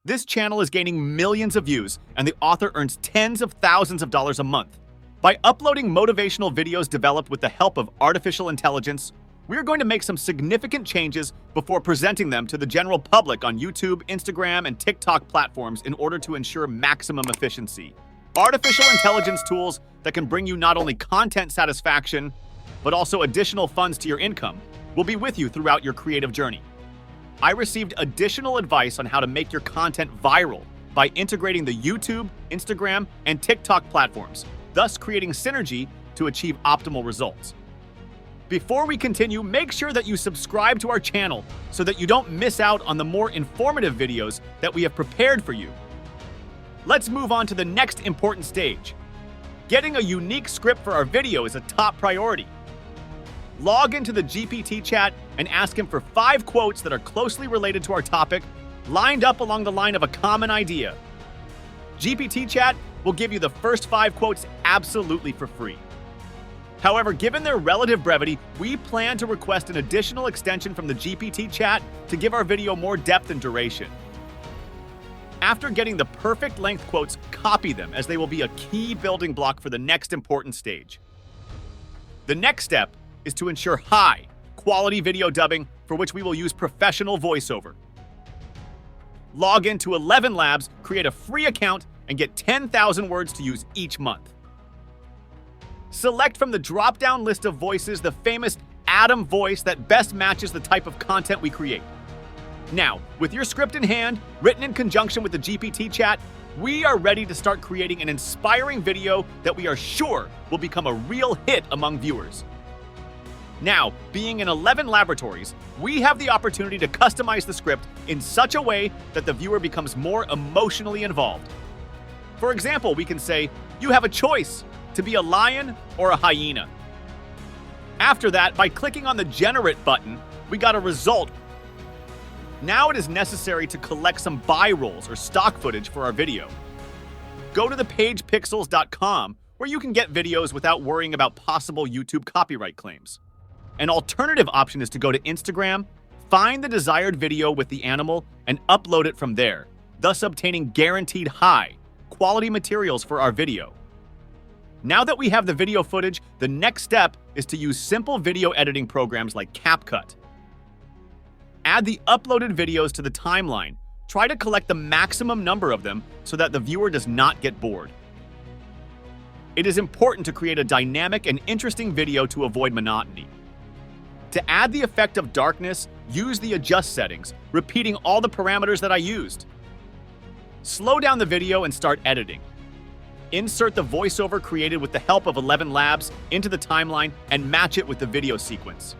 This channel is gaining millions of views, and the author earns tens of thousands of dollars a month. By uploading motivational videos developed with the help of artificial intelligence, we're going to make some significant changes before presenting them to the general public on YouTube, Instagram, and TikTok platforms in order to ensure maximum efficiency. Artificial intelligence tools that can bring you not only content satisfaction, but also additional funds to your income will be with you throughout your creative journey. I received additional advice on how to make your content viral by integrating the YouTube, Instagram, and TikTok platforms, thus creating synergy to achieve optimal results. Before we continue, make sure that you subscribe to our channel so that you don't miss out on the more informative videos that we have prepared for you. Let's move on to the next important stage. Getting a unique script for our video is a top priority. Log into the GPT chat and ask him for 5 quotes that are closely related to our topic, lined up along the line of a common idea. GPT chat will give you the first 5 quotes absolutely for free. However, given their relative brevity, we plan to request an additional extension from the GPT chat to give our video more depth and duration. After getting the perfect length quotes, copy them, as they will be a key building block for the next important stage. The next step is to ensure high-quality video dubbing, for which we will use professional voiceover. Log into 11 Labs, create a free account, and get 10,000 words to use each month. Select from the drop-down list of voices the famous Adam voice that best matches the type of content we create. Now, with your script in hand, written in conjunction with the GPT chat, we are ready to start creating an inspiring video that we are sure will become a real hit among viewers. Now, being in 11 laboratories, we have the opportunity to customize the script in such a way that the viewer becomes more emotionally involved. For example, we can say, you have a choice to be a lion or a hyena. After that, by clicking on the Generate button, we got a result. Now it is necessary to collect some buy rolls or stock footage for our video. Go to thepagepixels.com, where you can get videos without worrying about possible YouTube copyright claims. An alternative option is to go to Instagram, find the desired video with the animal, and upload it from there, thus obtaining guaranteed high-quality materials for our video. Now that we have the video footage, the next step is to use simple video editing programs like CapCut. Add the uploaded videos to the timeline. Try to collect the maximum number of them so that the viewer does not get bored. It is important to create a dynamic and interesting video to avoid monotony. To add the effect of darkness, use the adjust settings, repeating all the parameters that I used. Slow down the video and start editing. Insert the voiceover created with the help of 11 Labs into the timeline and match it with the video sequence.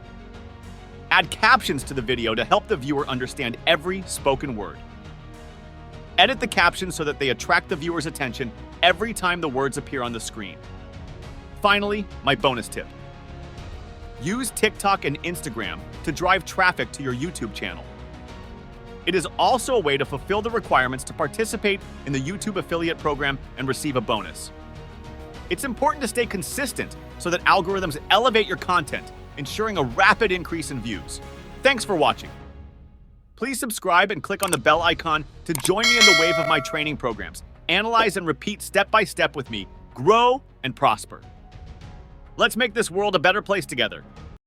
Add captions to the video to help the viewer understand every spoken word. Edit the captions so that they attract the viewer's attention every time the words appear on the screen. Finally, my bonus tip. Use TikTok and Instagram to drive traffic to your YouTube channel. It is also a way to fulfill the requirements to participate in the YouTube affiliate program and receive a bonus. It's important to stay consistent so that algorithms elevate your content, ensuring a rapid increase in views. Thanks for watching. Please subscribe and click on the bell icon to join me in the wave of my training programs. Analyze and repeat step by step with me. Grow and prosper. Let's make this world a better place together.